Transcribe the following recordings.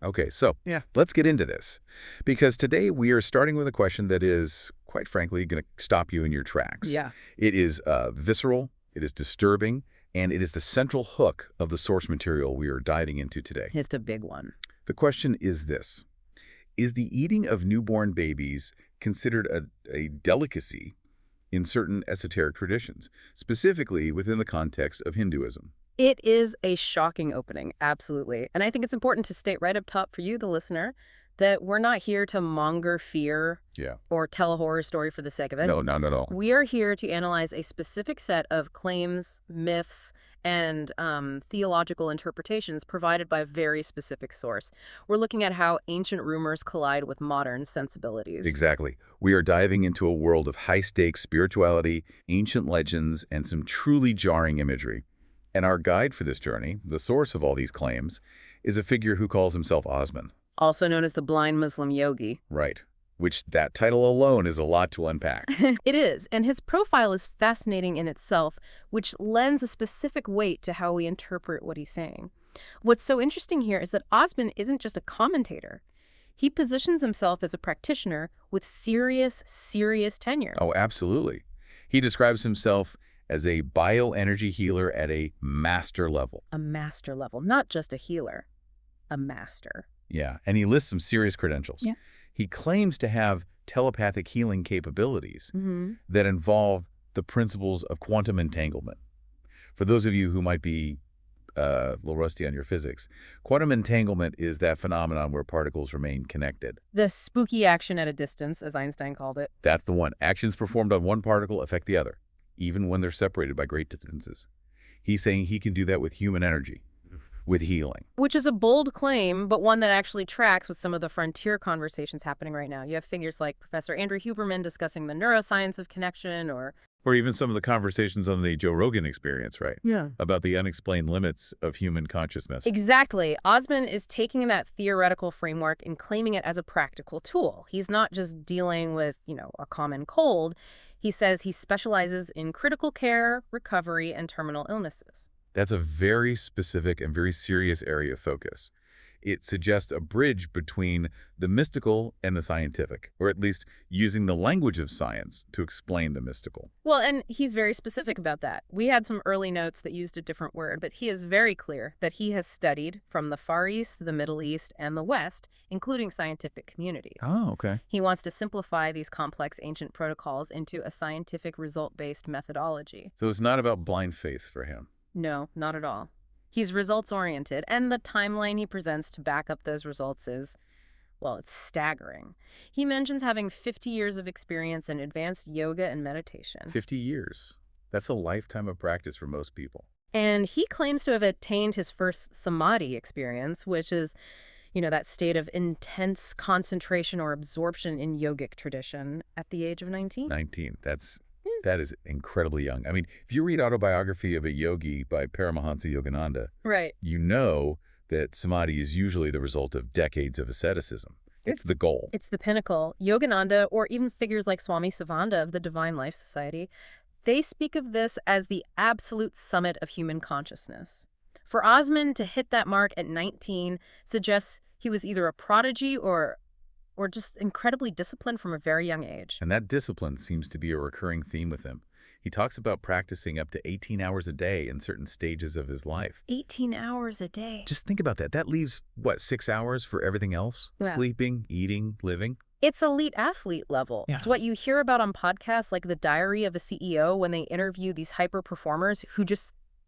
Okay, so let's get into this. Because today we are starting with a question that is, quite frankly, going to stop you in your tracks. Yeah. It is visceral, it is disturbing, and it is the central hook of the source material we are diving into today. It's a big one. The question is this. Is the eating of newborn babies considered a delicacy in certain esoteric traditions, specifically within the context of Hinduism? It is a shocking opening, absolutely. And I think it's important to state right up top for you, the listener, that we're not here to monger fear or tell a horror story for the sake of it. No, not at all. We are here to analyze a specific set of claims, myths, and theological interpretations provided by a very specific source. We're looking at how ancient rumors collide with modern sensibilities. Exactly. We are diving into a world of high-stakes spirituality, ancient legends, and some truly jarring imagery. And our guide for this journey, the source of all these claims, is a figure who calls himself Osman. Also known as the blind Muslim yogi. Right. Which that title alone is a lot to unpack. It is, and his profile is fascinating in itself, which lends a specific weight to how we interpret what he's saying. What's so interesting here is that Osman isn't just a commentator. He positions himself as a practitioner with serious tenure. Oh, absolutely. He describes himself as a bioenergy healer at a master level. A master level, not just a healer, a master. Yeah, and he lists some serious credentials. Yeah. He claims to have telepathic healing capabilities that involve the principles of quantum entanglement. For those of you who might be a little rusty on your physics, quantum entanglement is that phenomenon where particles remain connected. The spooky action at a distance, as Einstein called it. That's the one. Actions performed on one particle affect the other, even when they're separated by great distances. He's saying he can do that with human energy, with healing. Which is a bold claim, but one that actually tracks with some of the frontier conversations happening right now. You have figures like Professor Andrew Huberman discussing the neuroscience of connection, or even some of the conversations on the Joe Rogan Experience, right? Yeah. About the unexplained limits of human consciousness. Exactly. Osman is taking that theoretical framework and claiming it as a practical tool. He's not just dealing with, a common cold. He says he specializes in critical care, recovery, and terminal illnesses. That's a very specific and very serious area of focus. It suggests a bridge between the mystical and the scientific, or at least using the language of science to explain the mystical. Well, and he's very specific about that. We had some early notes that used a different word, but he is very clear that he has studied from the Far East, the Middle East, and the West, including scientific communities. Oh, okay. He wants to simplify these complex ancient protocols into a scientific result-based methodology. So it's not about blind faith for him. No, not at all. He's results-oriented, and the timeline he presents to back up those results is, well, it's staggering. He mentions having 50 years of experience in advanced yoga and meditation. 50 years. That's a lifetime of practice for most people. And he claims to have attained his first samadhi experience, which is, that state of intense concentration or absorption in yogic tradition at the age of 19. 19. That is incredibly young. I mean, if you read Autobiography of a Yogi by Paramahansa Yogananda, right, you know that samadhi is usually the result of decades of asceticism. It's the goal. It's the pinnacle. Yogananda, or even figures like Swami Sivananda of the Divine Life Society, they speak of this as the absolute summit of human consciousness. For Osman to hit that mark at 19 suggests he was either a prodigy or just incredibly disciplined from a very young age. And that discipline seems to be a recurring theme with him. He talks about practicing up to 18 hours a day in certain stages of his life. 18 hours a day. Just think about that. That leaves, 6 hours for everything else? Yeah. Sleeping, eating, living? It's elite athlete level. Yeah. It's what you hear about on podcasts like The Diary of a CEO when they interview these hyper performers who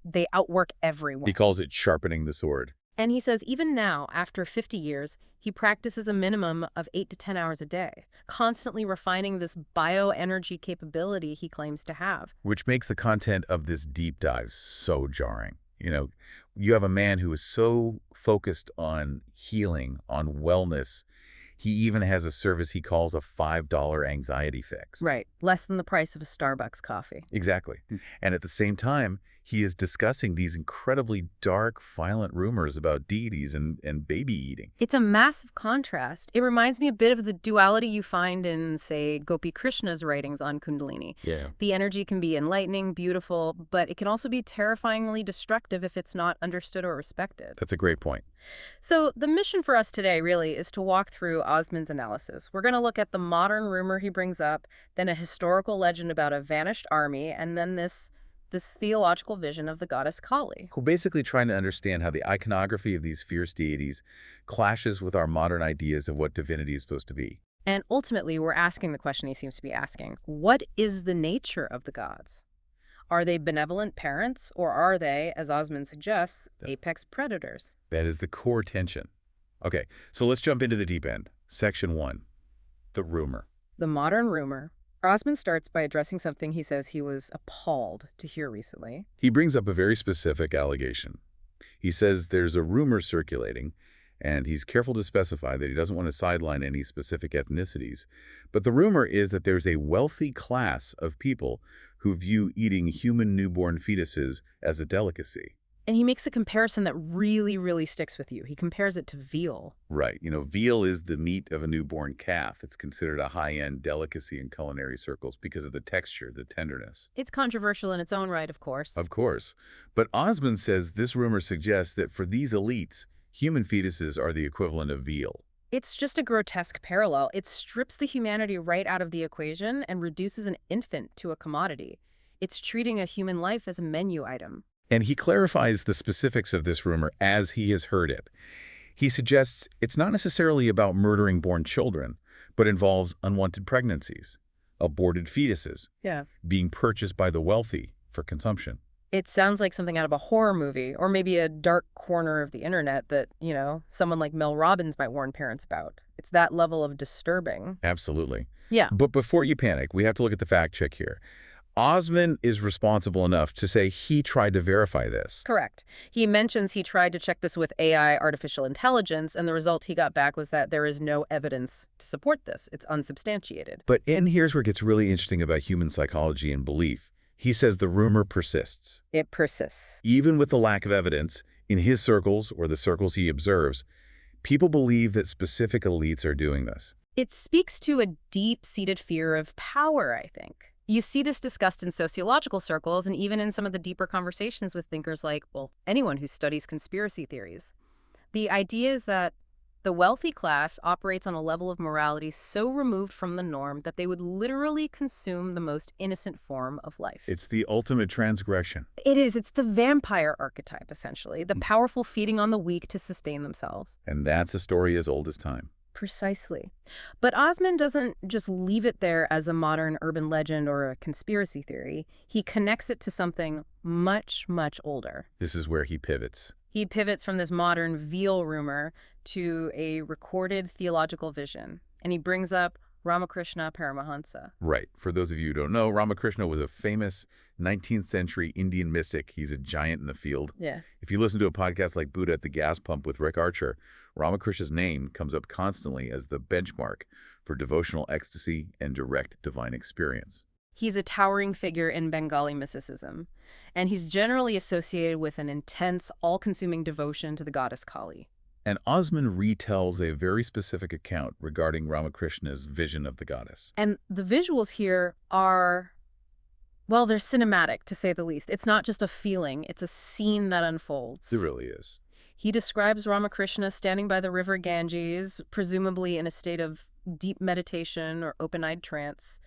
they outwork everyone. He calls it sharpening the sword. And he says even now, after 50 years, he practices a minimum of 8 to 10 hours a day, constantly refining this bioenergy capability he claims to have. Which makes the content of this deep dive so jarring. You have a man who is so focused on healing, on wellness. He even has a service he calls a $5 anxiety fix. Right. Less than the price of a Starbucks coffee. Exactly. And at the same time, he is discussing these incredibly dark, violent rumors about deities and baby eating. It's a massive contrast. It reminds me a bit of the duality you find in, say, Gopi Krishna's writings on Kundalini. Yeah. The energy can be enlightening, beautiful, but it can also be terrifyingly destructive if it's not understood or respected. That's a great point. So the mission for us today really is to walk through Osman's analysis. We're going to look at the modern rumor he brings up, then a historical legend about a vanished army, and then this theological vision of the goddess Kali. We're basically trying to understand how the iconography of these fierce deities clashes with our modern ideas of what divinity is supposed to be. And ultimately, we're asking the question he seems to be asking. What is the nature of the gods? Are they benevolent parents, or are they, as Osman suggests, apex predators? That is the core tension. Okay, so let's jump into the deep end. Section 1, the rumor. The modern rumor. Osman starts by addressing something he says he was appalled to hear recently. He brings up a very specific allegation. He says there's a rumor circulating, and he's careful to specify that he doesn't want to sideline any specific ethnicities. But the rumor is that there's a wealthy class of people who view eating human newborn fetuses as a delicacy. And he makes a comparison that really, really sticks with you. He compares it to veal. Right. You know, veal is the meat of a newborn calf. It's considered a high-end delicacy in culinary circles because of the texture, the tenderness. It's controversial in its own right, of course. Of course. But Osman says this rumor suggests that for these elites, human fetuses are the equivalent of veal. It's just a grotesque parallel. It strips the humanity right out of the equation and reduces an infant to a commodity. It's treating a human life as a menu item. And he clarifies the specifics of this rumor as he has heard it. He suggests it's not necessarily about murdering born children, but involves unwanted pregnancies, aborted fetuses, being purchased by the wealthy for consumption. It sounds like something out of a horror movie, or maybe a dark corner of the internet that, someone like Mel Robbins might warn parents about. It's that level of disturbing. Absolutely. Yeah. But before you panic, we have to look at the fact check here. Osman is responsible enough to say he tried to verify this. Correct. He mentions he tried to check this with AI, artificial intelligence, and the result he got back was that there is no evidence to support this. It's unsubstantiated. But here's where it gets really interesting about human psychology and belief. He says the rumor persists. It persists. Even with the lack of evidence, in his circles or the circles he observes, people believe that specific elites are doing this. It speaks to a deep-seated fear of power, I think. You see this discussed in sociological circles and even in some of the deeper conversations with thinkers like, anyone who studies conspiracy theories. The idea is that the wealthy class operates on a level of morality so removed from the norm that they would literally consume the most innocent form of life. It's the ultimate transgression. It is. It's the vampire archetype, essentially. The powerful feeding on the weak to sustain themselves. And that's a story as old as time. Precisely. But Osman doesn't just leave it there as a modern urban legend or a conspiracy theory. He connects it to something much, much older. This is where he pivots. He pivots from this modern veal rumor to a recorded theological vision. And he brings up Ramakrishna Paramahansa. Right. For those of you who don't know, Ramakrishna was a famous 19th century Indian mystic. He's a giant in the field. Yeah. If you listen to a podcast like Buddha at the Gas Pump with Rick Archer, Ramakrishna's name comes up constantly as the benchmark for devotional ecstasy and direct divine experience. He's a towering figure in Bengali mysticism, and he's generally associated with an intense, all-consuming devotion to the goddess Kali. And Osman retells a very specific account regarding Ramakrishna's vision of the goddess. And the visuals here are, they're cinematic, to say the least. It's not just a feeling, it's a scene that unfolds. It really is. He describes Ramakrishna standing by the river Ganges, presumably in a state of deep meditation or open-eyed trance,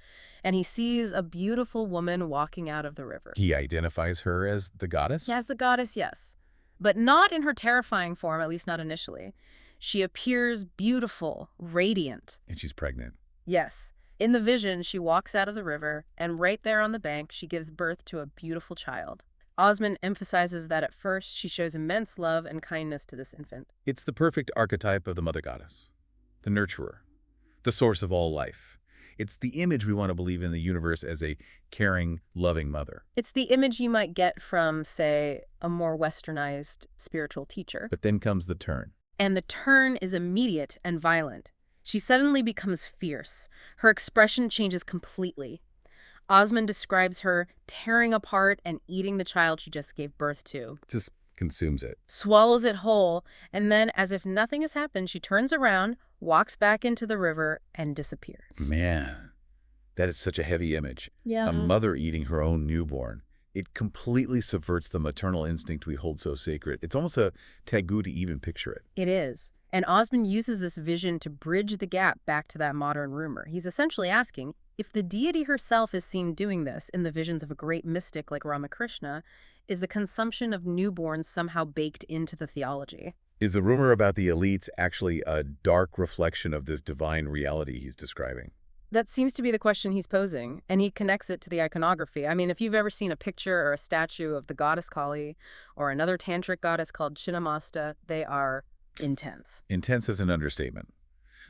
and he sees a beautiful woman walking out of the river. He identifies her as the goddess? As the goddess, yes. But not in her terrifying form, at least not initially. She appears beautiful, radiant. And she's pregnant. Yes. In the vision, she walks out of the river, and right there on the bank, she gives birth to a beautiful child. Osman emphasizes that at first, she shows immense love and kindness to this infant. It's the perfect archetype of the mother goddess, the nurturer, the source of all life. It's the image we want to believe in the universe as a caring, loving mother. It's the image you might get from, say, a more westernized spiritual teacher. But then comes the turn. And the turn is immediate and violent. She suddenly becomes fierce. Her expression changes completely. Osman describes her tearing apart and eating the child she just gave birth to. Just consumes it. Swallows it whole, and then, as if nothing has happened, she turns around, walks back into the river, and disappears. Man, that is such a heavy image. Yeah. A mother eating her own newborn. It completely subverts the maternal instinct we hold so sacred. It's almost a taboo to even picture it. It is. And Osman uses this vision to bridge the gap back to that modern rumor. He's essentially asking, if the deity herself is seen doing this in the visions of a great mystic like Ramakrishna, is the consumption of newborns somehow baked into the theology? Is the rumor about the elites actually a dark reflection of this divine reality he's describing? That seems to be the question he's posing, and he connects it to the iconography. I mean, if you've ever seen a picture or a statue of the goddess Kali or another tantric goddess called Chinnamasta, they are intense. Intense is an understatement.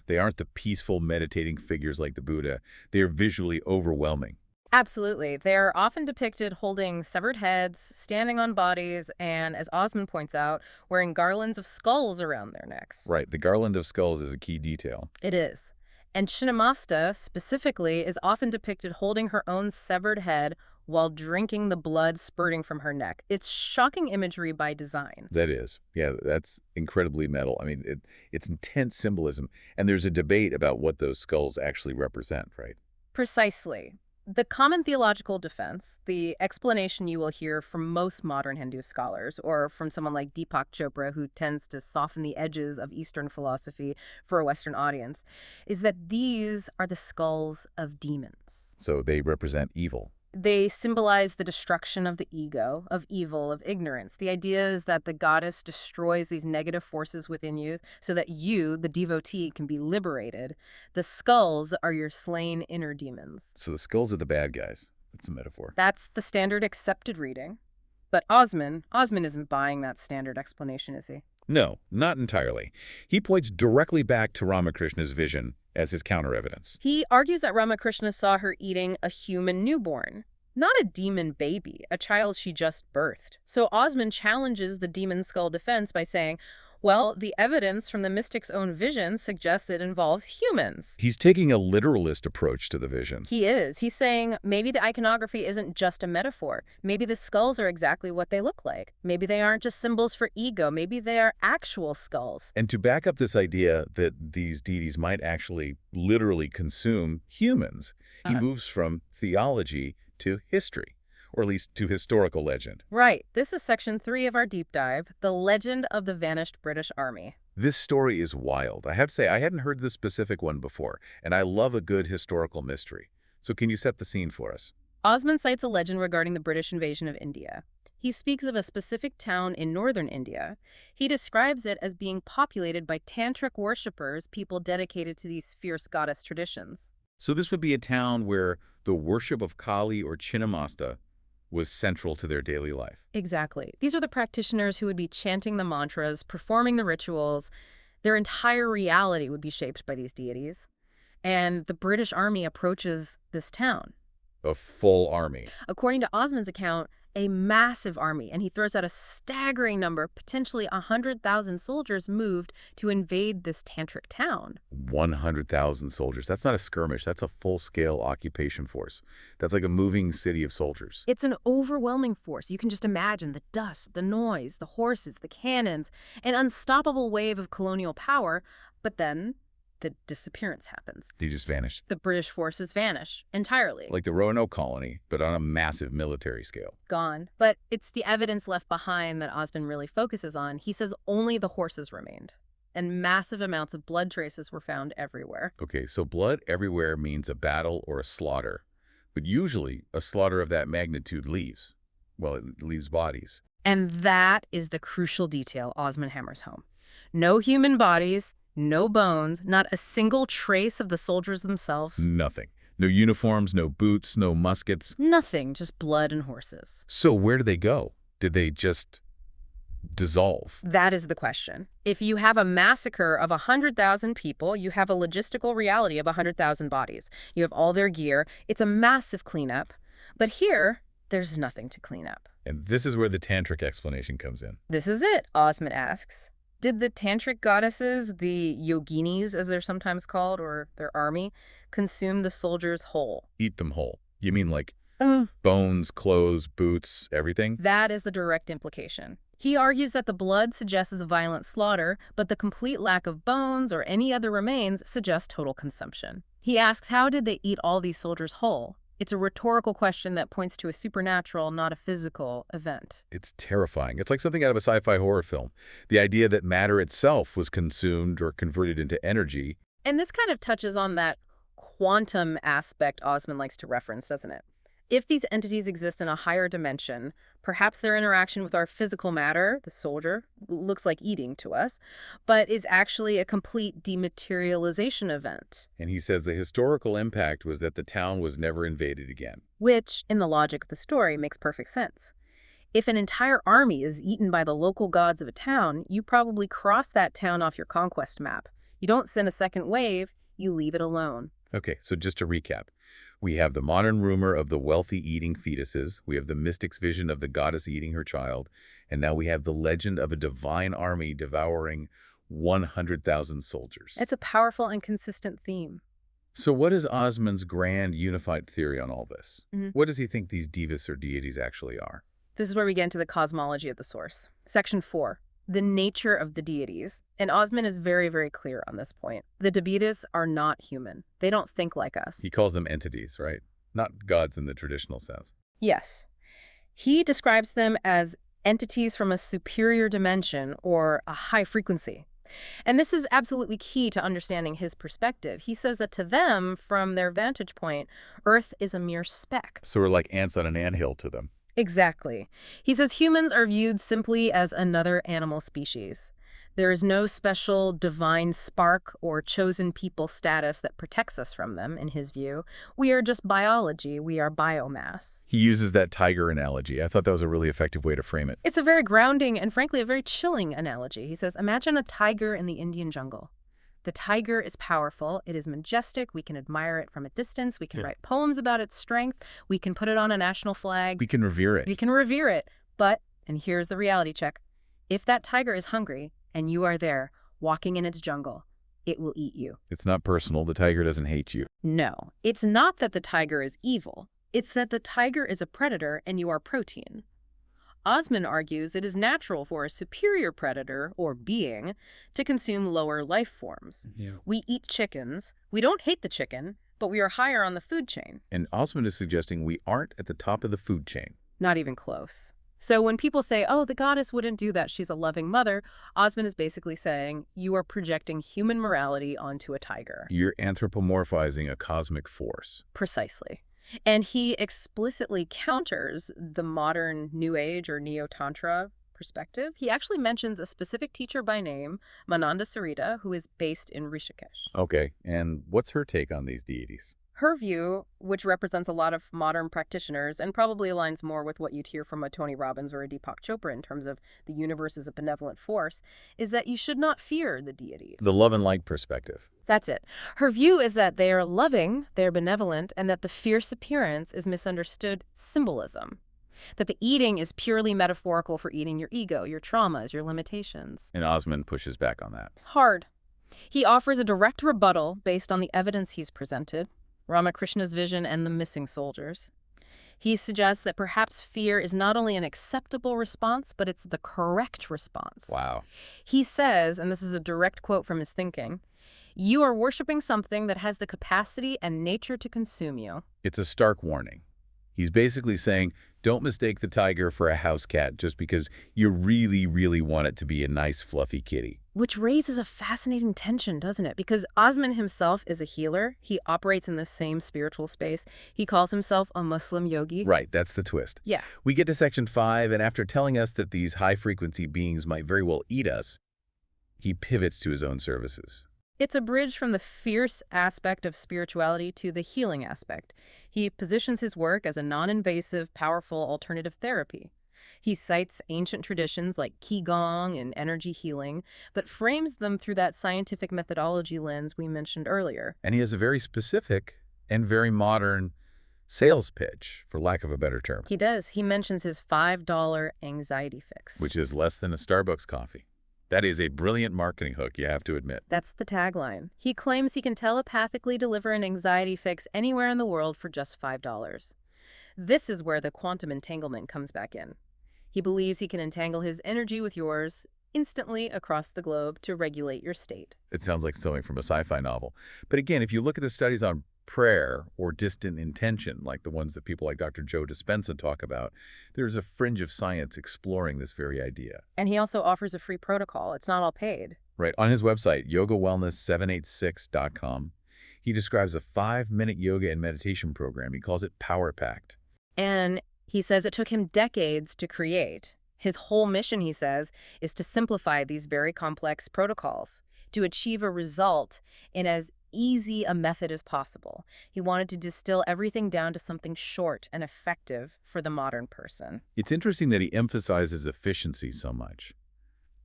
They aren't the peaceful, meditating figures like the Buddha. They are visually overwhelming. Absolutely. They're often depicted holding severed heads, standing on bodies, and, as Osman points out, wearing garlands of skulls around their necks. Right, the garland of skulls is a key detail. It is. And Chinnamasta, specifically, is often depicted holding her own severed head while drinking the blood spurting from her neck. It's shocking imagery by design. That is. Yeah, that's incredibly metal. I mean, it's intense symbolism, and there's a debate about what those skulls actually represent, right? Precisely. The common theological defense, the explanation you will hear from most modern Hindu scholars, or from someone like Deepak Chopra, who tends to soften the edges of Eastern philosophy for a Western audience, is that these are the skulls of demons. So they represent evil. They symbolize the destruction of the ego, of evil, of ignorance. The idea is that the goddess destroys these negative forces within you so that you, the devotee, can be liberated. The skulls are your slain inner demons. So the skulls are the bad guys. That's a metaphor. That's the standard accepted reading. But Osman isn't buying that standard explanation, is he? No, not entirely. He points directly back to Ramakrishna's vision as his counter-evidence. He argues that Ramakrishna saw her eating a human newborn, not a demon baby, a child she just birthed. So Osman challenges the demon skull defense by saying, well, the evidence from the mystic's own vision suggests it involves humans. He's taking a literalist approach to the vision. He is. He's saying maybe the iconography isn't just a metaphor. Maybe the skulls are exactly what they look like. Maybe they aren't just symbols for ego. Maybe they are actual skulls. And to back up this idea that these deities might actually literally consume humans, he moves from theology to history, or at least to historical legend. Right. This is section 3 of our deep dive, The Legend of the Vanished British Army. This story is wild. I have to say, I hadn't heard this specific one before, and I love a good historical mystery. So can you set the scene for us? Osman cites a legend regarding the British invasion of India. He speaks of a specific town in northern India. He describes it as being populated by tantric worshippers, people dedicated to these fierce goddess traditions. So this would be a town where the worship of Kali or Chinnamasta was central to their daily life. Exactly. These are the practitioners who would be chanting the mantras, performing the rituals. Their entire reality would be shaped by these deities. And the British army approaches this town. A full army. According to Osman's account, a massive army, and he throws out a staggering number, potentially 100,000 soldiers moved to invade this tantric town. 100,000 soldiers. That's not a skirmish. That's a full-scale occupation force. That's like a moving city of soldiers. It's an overwhelming force. You can just imagine the dust, the noise, the horses, the cannons, an unstoppable wave of colonial power. But then the disappearance happens. They just vanished. The British forces vanish entirely. Like the Roanoke colony, but on a massive military scale. Gone. But it's the evidence left behind that Osman really focuses on. He says only the horses remained, and massive amounts of blood traces were found everywhere. Okay, so blood everywhere means a battle or a slaughter. But usually, a slaughter of that magnitude leaves. Well, it leaves bodies. And that is the crucial detail Osman hammers home. No human bodies, no bones, not a single trace of the soldiers themselves. Nothing. No uniforms, no boots, no muskets. Nothing, just blood and horses. So where did they go? Did they just dissolve? That is the question. If you have a massacre of 100,000 people, you have a logistical reality of 100,000 bodies. You have all their gear. It's a massive cleanup. But here, there's nothing to clean up. And this is where the tantric explanation comes in. This is it, Osman asks. Did the tantric goddesses, the yoginis as they're sometimes called, or their army, consume the soldiers whole? Eat them whole. You mean like Uh, bones, clothes, boots, everything? That is the direct implication. He argues that the blood suggests a violent slaughter, but the complete lack of bones or any other remains suggests total consumption. He asks, how did they eat all these soldiers whole? It's a rhetorical question that points to a supernatural, not a physical, event. It's terrifying. It's like something out of a sci-fi horror film. The idea that matter itself was consumed or converted into energy. And this kind of touches on that quantum aspect Osman likes to reference, doesn't it? If these entities exist in a higher dimension, perhaps their interaction with our physical matter, the soldier, looks like eating to us, but is actually a complete dematerialization event. And he says the historical impact was that the town was never invaded again. Which, in the logic of the story, makes perfect sense. If an entire army is eaten by the local gods of a town, you probably cross that town off your conquest map. You don't send a second wave, you leave it alone. Okay, so just to recap. We have the modern rumor of the wealthy eating fetuses, we have the mystic's vision of the goddess eating her child, and now we have the legend of a divine army devouring 100,000 soldiers. It's a powerful and consistent theme. So what is Osman's grand unified theory on all this? What does he think these divas or deities actually are? This is where we get into the cosmology of the source. Section 4. The nature of the deities. And Osman is very, very clear on this point. The devas are not human. They don't think like us. He calls them entities, right? Not gods in the traditional sense. Yes. He describes them as entities from a superior dimension or a high frequency. And this is absolutely key to understanding his perspective. He says that to them, from their vantage point, Earth is a mere speck. So we're like ants on an anthill to them. Exactly. He says humans are viewed simply as another animal species. There is no special divine spark or chosen people status that protects us from them, in his view. We are just biology. We are biomass. He uses that tiger analogy. I thought that was a really effective way to frame it. It's a very grounding and, frankly, a very chilling analogy. He says, imagine a tiger in the Indian jungle. The tiger is powerful. It is majestic. We can admire it from a distance. We can write poems about its strength. We can put it on a national flag. We can revere it. We can revere it. But, and here's the reality check, if that tiger is hungry and you are there, walking in its jungle, it will eat you. It's not personal. The tiger doesn't hate you. No, it's not that the tiger is evil. It's that the tiger is a predator and you are protein. Osman argues it is natural for a superior predator, or being, to consume lower life forms. We eat chickens. We don't hate the chicken, but we are higher on the food chain. And Osman is suggesting we aren't at the top of the food chain. Not even close. So when people say, oh, the goddess wouldn't do that, she's a loving mother, Osman is basically saying you are projecting human morality onto a tiger. You're anthropomorphizing a cosmic force. Precisely. And he explicitly counters the modern New Age or Neo-Tantra perspective. He actually mentions a specific teacher by name, Mananda Sarita, who is based in Rishikesh. Okay, and what's her take on these deities? Her view, which represents a lot of modern practitioners and probably aligns more with what you'd hear from a Tony Robbins or a Deepak Chopra in terms of the universe as a benevolent force, is that you should not fear the deities. The love and light perspective. That's it. Her view is that they are loving, they're benevolent, and that the fierce appearance is misunderstood symbolism. That the eating is purely metaphorical for eating your ego, your traumas, your limitations. And Osman pushes back on that. Hard. He offers a direct rebuttal based on the evidence he's presented, Ramakrishna's vision and the missing soldiers. He suggests that perhaps fear is not only an acceptable response, but it's the correct response. Wow. He says, and this is a direct quote from his thinking, you are worshiping something that has the capacity and nature to consume you. It's a stark warning. He's basically saying, don't mistake the tiger for a house cat just because you really, really want it to be a nice, fluffy kitty. Which raises a fascinating tension, doesn't it? Because Osman himself is a healer. He operates in the same spiritual space. He calls himself a Muslim yogi. Right, that's the twist. Yeah. We get to section 5, and after telling us that these high-frequency beings might very well eat us, he pivots to his own services. It's a bridge from the fierce aspect of spirituality to the healing aspect. He positions his work as a non-invasive, powerful alternative therapy. He cites ancient traditions like Qigong and energy healing, but frames them through that scientific methodology lens we mentioned earlier. And he has a very specific and very modern sales pitch, for lack of a better term. He does. He mentions his $5 anxiety fix. Which is less than a Starbucks coffee. That is a brilliant marketing hook, you have to admit. That's the tagline. He claims he can telepathically deliver an anxiety fix anywhere in the world for just $5. This is where the quantum entanglement comes back in. He believes he can entangle his energy with yours instantly across the globe to regulate your state. It sounds like something from a sci-fi novel. But again, if you look at the studies on prayer or distant intention, like the ones that people like Dr. Joe Dispenza talk about, there's a fringe of science exploring this very idea. And he also offers a free protocol. It's not all paid. Right. On his website, yogawellness786.com, he describes a 5-minute yoga and meditation program. He calls it Power Packed. And he says it took him decades to create. His whole mission, he says, is to simplify these very complex protocols, to achieve a result in as easy a method as possible. He wanted to distill everything down to something short and effective for the modern person. It's interesting that he emphasizes efficiency so much.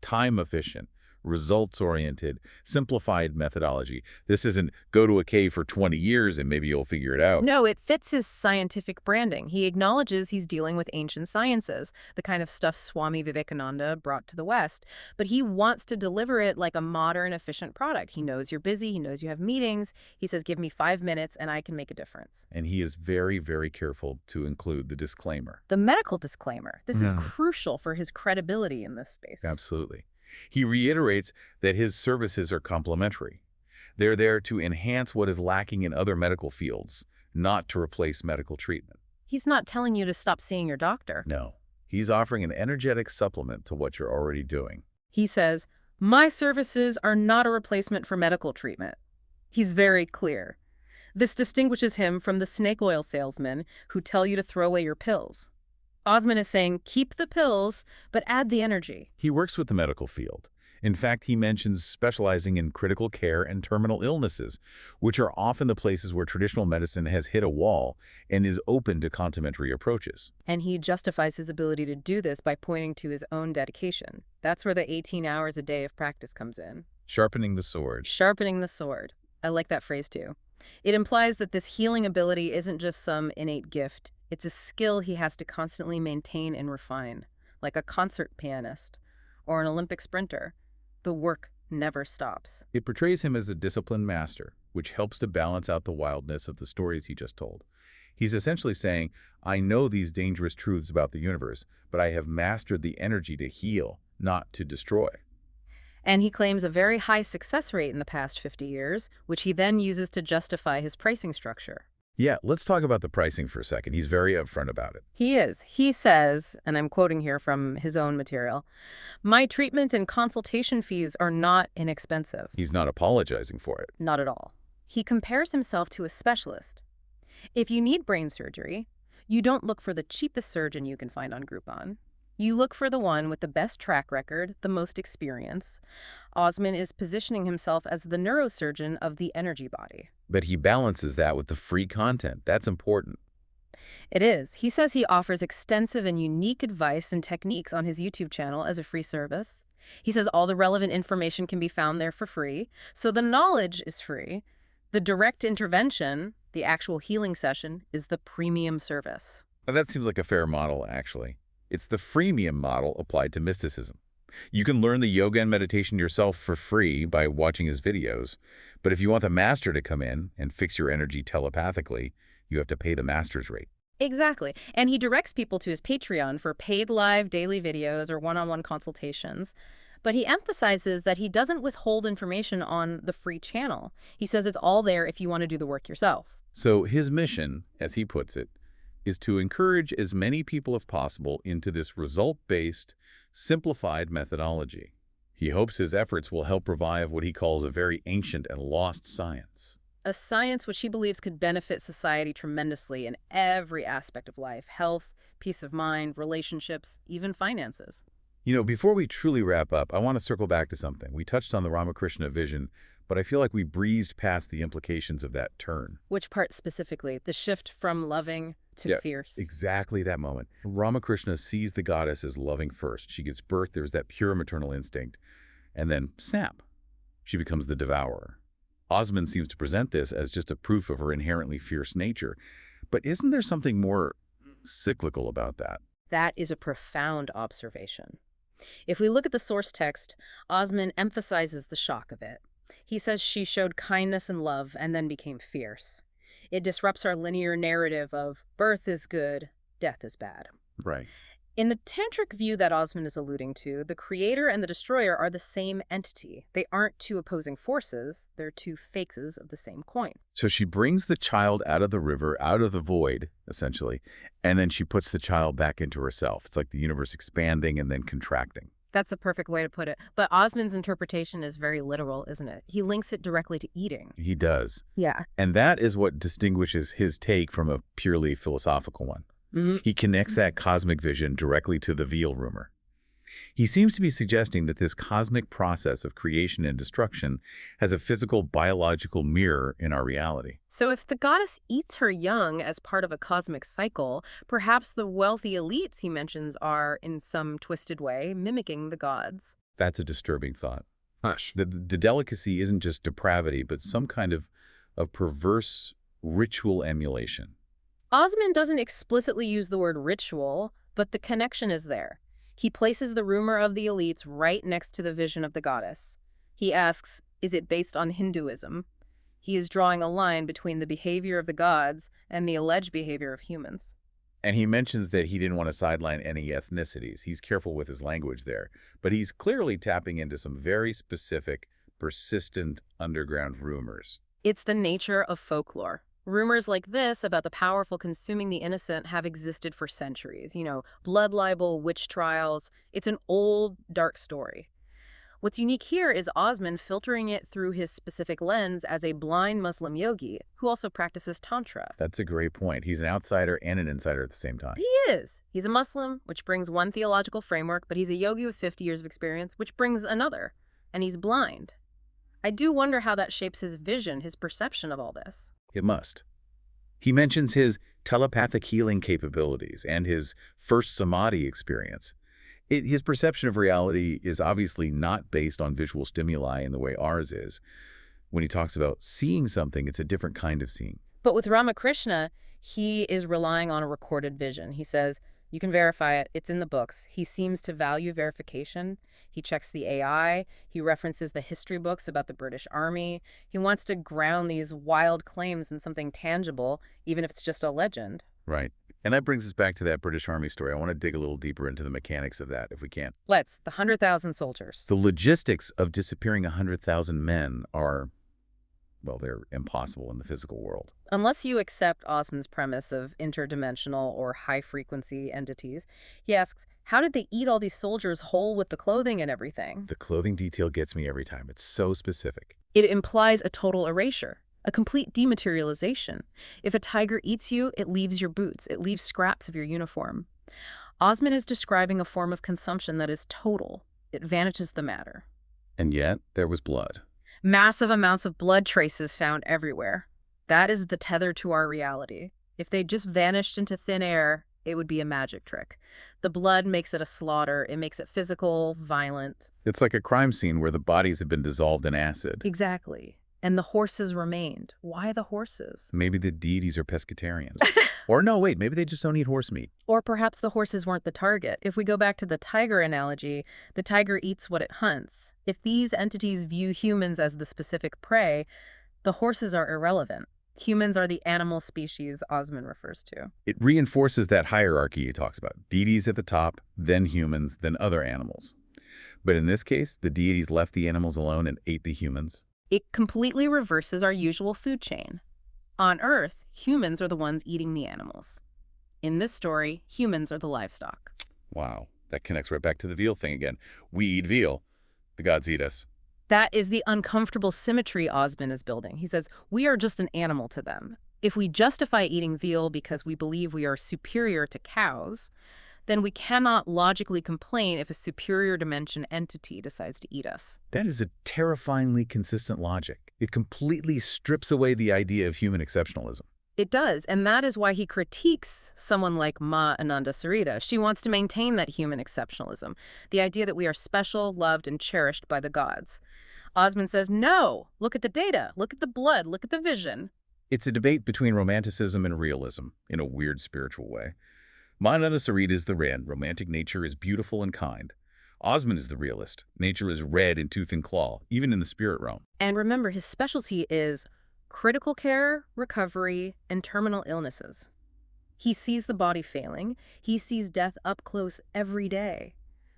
Time efficient, results-oriented, simplified methodology. This isn't go to a cave for 20 years and maybe you'll figure it out. No, it fits his scientific branding. He acknowledges he's dealing with ancient sciences, the kind of stuff Swami Vivekananda brought to the West, but he wants to deliver it like a modern, efficient product. He knows you're busy. He knows you have meetings. He says, give me 5 minutes and I can make a difference. And he is very, very careful to include the disclaimer. The medical disclaimer. This is crucial for his credibility in this space. Absolutely. He reiterates that his services are complementary. They're there to enhance what is lacking in other medical fields, not to replace medical treatment. He's not telling you to stop seeing your doctor. No. He's offering an energetic supplement to what you're already doing. He says, my services are not a replacement for medical treatment. He's very clear. This distinguishes him from the snake oil salesmen who tell you to throw away your pills. Osman is saying, keep the pills, but add the energy. He works with the medical field. In fact, he mentions specializing in critical care and terminal illnesses, which are often the places where traditional medicine has hit a wall and is open to complementary approaches. And he justifies his ability to do this by pointing to his own dedication. That's where the 18 hours a day of practice comes in. Sharpening the sword. Sharpening the sword. I like that phrase too. It implies that this healing ability isn't just some innate gift. It's a skill he has to constantly maintain and refine, like a concert pianist or an Olympic sprinter. The work never stops. It portrays him as a disciplined master, which helps to balance out the wildness of the stories he just told. He's essentially saying, I know these dangerous truths about the universe, but I have mastered the energy to heal, not to destroy. And he claims a very high success rate in the past 50 years, which he then uses to justify his pricing structure. Yeah, let's talk about the pricing for a second. He's very upfront about it. He is. He says, and I'm quoting here from his own material, my treatment and consultation fees are not inexpensive. He's not apologizing for it. Not at all. He compares himself to a specialist. If you need brain surgery, you don't look for the cheapest surgeon you can find on Groupon. You look for the one with the best track record, the most experience. Osman is positioning himself as the neurosurgeon of the energy body. But he balances that with the free content. That's important. It is. He says he offers extensive and unique advice and techniques on his YouTube channel as a free service. He says all the relevant information can be found there for free. So the knowledge is free. The direct intervention, the actual healing session, is the premium service. Now, that seems like a fair model, actually. It's the freemium model applied to mysticism. You can learn the yoga and meditation yourself for free by watching his videos, but if you want the master to come in and fix your energy telepathically, you have to pay the master's rate. Exactly. And he directs people to his Patreon for paid live daily videos or one-on-one consultations. But he emphasizes that he doesn't withhold information on the free channel. He says it's all there if you want to do the work yourself. So his mission, as he puts it, is to encourage as many people as possible into this result-based, simplified methodology. He hopes his efforts will help revive what he calls a very ancient and lost science. A science which he believes could benefit society tremendously in every aspect of life: health, peace of mind, relationships, even finances. You know, before we truly wrap up, I want to circle back to something. We touched on the Ramakrishna vision, but I feel like we breezed past the implications of that turn. Which part specifically? The shift from loving to fierce? Exactly that moment. Ramakrishna sees the goddess as loving first. She gives birth, there's that pure maternal instinct. And then, snap, she becomes the devourer. Osman seems to present this as just a proof of her inherently fierce nature. But isn't there something more cyclical about that? That is a profound observation. If we look at the source text, Osman emphasizes the shock of it. He says she showed kindness and love and then became fierce. It disrupts our linear narrative of birth is good, death is bad. Right. In the tantric view that Osman is alluding to, the creator and the destroyer are the same entity. They aren't two opposing forces. They're two faces of the same coin. So she brings the child out of the river, out of the void, essentially, and then she puts the child back into herself. It's like the universe expanding and then contracting. That's a perfect way to put it. But Osman's interpretation is very literal, isn't it? He links it directly to eating. He does. Yeah. And that is what distinguishes his take from a purely philosophical one. He connects that cosmic vision directly to the veal rumor. He seems to be suggesting that this cosmic process of creation and destruction has a physical, biological mirror in our reality. So if the goddess eats her young as part of a cosmic cycle, perhaps the wealthy elites he mentions are, in some twisted way, mimicking the gods. That's a disturbing thought. Hush. The delicacy isn't just depravity, but some kind of perverse ritual emulation. Osman doesn't explicitly use the word ritual, but the connection is there. He places the rumor of the elites right next to the vision of the goddess. He asks, is it based on Hinduism? He is drawing a line between the behavior of the gods and the alleged behavior of humans. And he mentions that he didn't want to sideline any ethnicities. He's careful with his language there. But he's clearly tapping into some very specific, persistent underground rumors. It's the nature of folklore. Rumors like this about the powerful consuming the innocent have existed for centuries. Blood libel, witch trials. It's an old, dark story. What's unique here is Osman filtering it through his specific lens as a blind Muslim yogi who also practices Tantra. That's a great point. He's an outsider and an insider at the same time. He is. He's a Muslim, which brings one theological framework, but he's a yogi with 50 years of experience, which brings another. And he's blind. I do wonder how that shapes his vision, his perception of all this. It must. He mentions his telepathic healing capabilities and his first samadhi experience. His perception of reality is obviously not based on visual stimuli in the way ours is. When he talks about seeing something, it's a different kind of seeing. But with Ramakrishna, he is relying on a recorded vision. He says, you can verify it. It's in the books. He seems to value verification. He checks the AI. He references the history books about the British Army. He wants to ground these wild claims in something tangible, even if it's just a legend. Right. And that brings us back to that British Army story. I want to dig a little deeper into the mechanics of that, if we can. The 100,000 soldiers. The logistics of disappearing 100,000 men are, well, they're impossible in the physical world. Unless you accept Osman's premise of interdimensional or high-frequency entities, he asks, how did they eat all these soldiers whole with the clothing and everything? The clothing detail gets me every time. It's so specific. It implies a total erasure, a complete dematerialization. If a tiger eats you, it leaves your boots. It leaves scraps of your uniform. Osman is describing a form of consumption that is total. It vanishes the matter. And yet, there was blood. Massive amounts of blood traces found everywhere. That is the tether to our reality. If they just vanished into thin air, it would be a magic trick. The blood makes it a slaughter. It makes it physical, violent. It's like a crime scene where the bodies have been dissolved in acid. Exactly. And the horses remained. Why the horses? Maybe the deities are pescatarians. Or no, wait, maybe they just don't eat horse meat. Or perhaps the horses weren't the target. If we go back to the tiger analogy, the tiger eats what it hunts. If these entities view humans as the specific prey, the horses are irrelevant. Humans are the animal species Osman refers to. It reinforces that hierarchy he talks about. Deities at the top, then humans, then other animals. But in this case, the deities left the animals alone and ate the humans. It completely reverses our usual food chain. On Earth, humans are the ones eating the animals. In this story, humans are the livestock. Wow, that connects right back to the veal thing again. We eat veal. The gods eat us. That is the uncomfortable symmetry Osman is building. He says, we are just an animal to them. If we justify eating veal because we believe we are superior to cows, then we cannot logically complain if a superior dimension entity decides to eat us. That is a terrifyingly consistent logic. It completely strips away the idea of human exceptionalism. It does, and that is why he critiques someone like Ma Anandasarita. She wants to maintain that human exceptionalism, the idea that we are special, loved, and cherished by the gods. Osman says, no, look at the data, look at the blood, look at the vision. It's a debate between romanticism and realism, in a weird spiritual way. Ma Anandasarita is the red. Romantic nature is beautiful and kind. Osman is the realist. Nature is red in tooth and claw, even in the spirit realm. And remember, his specialty is critical care, recovery, and terminal illnesses. He sees the body failing. He sees death up close every day.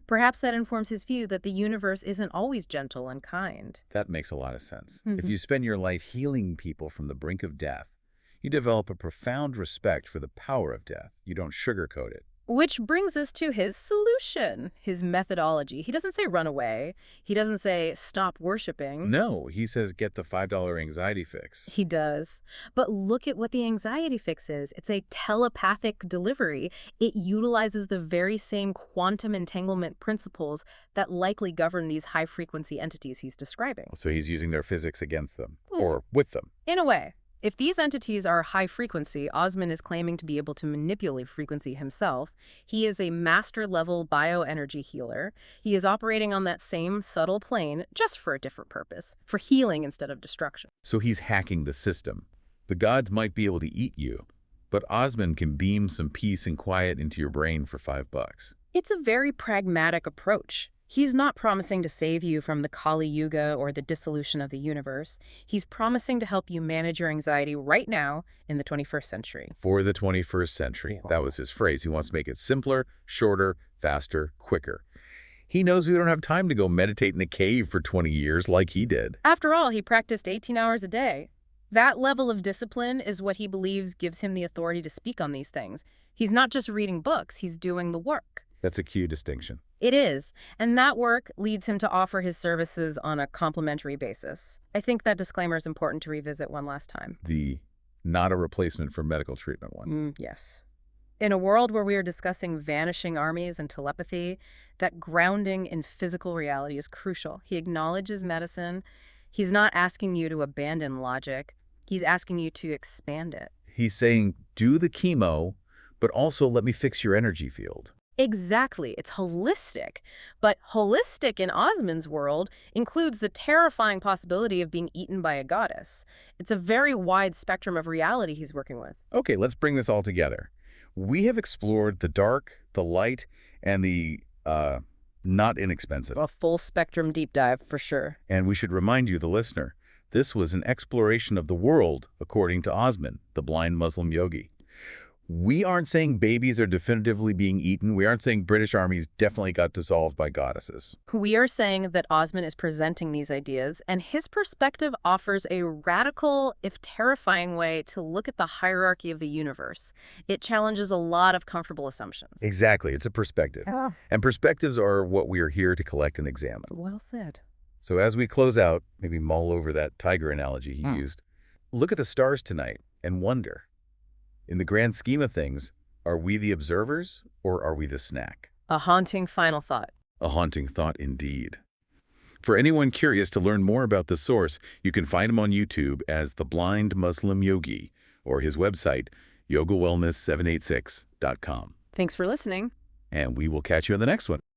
Perhaps that informs his view that the universe isn't always gentle and kind. That makes a lot of sense. If you spend your life healing people from the brink of death, you develop a profound respect for the power of death. You don't sugarcoat it. Which brings us to his solution, his methodology. He doesn't say run away. He doesn't say stop worshiping. No, he says get the $5 anxiety fix. He does. But look at what the anxiety fix is. It's a telepathic delivery. It utilizes the very same quantum entanglement principles that likely govern these high-frequency entities he's describing. So he's using their physics against them, or with them. In a way. If these entities are high frequency, Osman is claiming to be able to manipulate frequency himself. He is a master-level bioenergy healer. He is operating on that same subtle plane, just for a different purpose, for healing instead of destruction. So he's hacking the system. The gods might be able to eat you, but Osman can beam some peace and quiet into your brain for $5. It's a very pragmatic approach. He's not promising to save you from the Kali Yuga or the dissolution of the universe. He's promising to help you manage your anxiety right now in the 21st century. For the 21st century. That was his phrase. He wants to make it simpler, shorter, faster, quicker. He knows we don't have time to go meditate in a cave for 20 years like he did. After all, he practiced 18 hours a day. That level of discipline is what he believes gives him the authority to speak on these things. He's not just reading books, he's doing the work. That's a key distinction. It is, and that work leads him to offer his services on a complimentary basis. I think that disclaimer is important to revisit one last time. The not a replacement for medical treatment one. Yes. In a world where we are discussing vanishing armies and telepathy, that grounding in physical reality is crucial. He acknowledges medicine. He's not asking you to abandon logic. He's asking you to expand it. He's saying, do the chemo, but also let me fix your energy field. Exactly. It's holistic. But holistic in Osman's world includes the terrifying possibility of being eaten by a goddess. It's a very wide spectrum of reality he's working with. Okay, let's bring this all together. We have explored the dark, the light, and the not inexpensive. A full spectrum deep dive for sure. And we should remind you, the listener, this was an exploration of the world according to Osman, the blind Muslim yogi. We aren't saying babies are definitively being eaten. We aren't saying British armies definitely got dissolved by goddesses. We are saying that Osman is presenting these ideas, and his perspective offers a radical, if terrifying, way to look at the hierarchy of the universe. It challenges a lot of comfortable assumptions. Exactly. It's a perspective. Oh. And perspectives are what we are here to collect and examine. Well said. So as we close out, maybe mull over that tiger analogy he used, look at the stars tonight and wonder, in the grand scheme of things, are we the observers or are we the snack? A haunting final thought. A haunting thought indeed. For anyone curious to learn more about the source, you can find him on YouTube as The Blind Muslim Yogi or his website, yogawellness786.com. Thanks for listening. And we will catch you on the next one.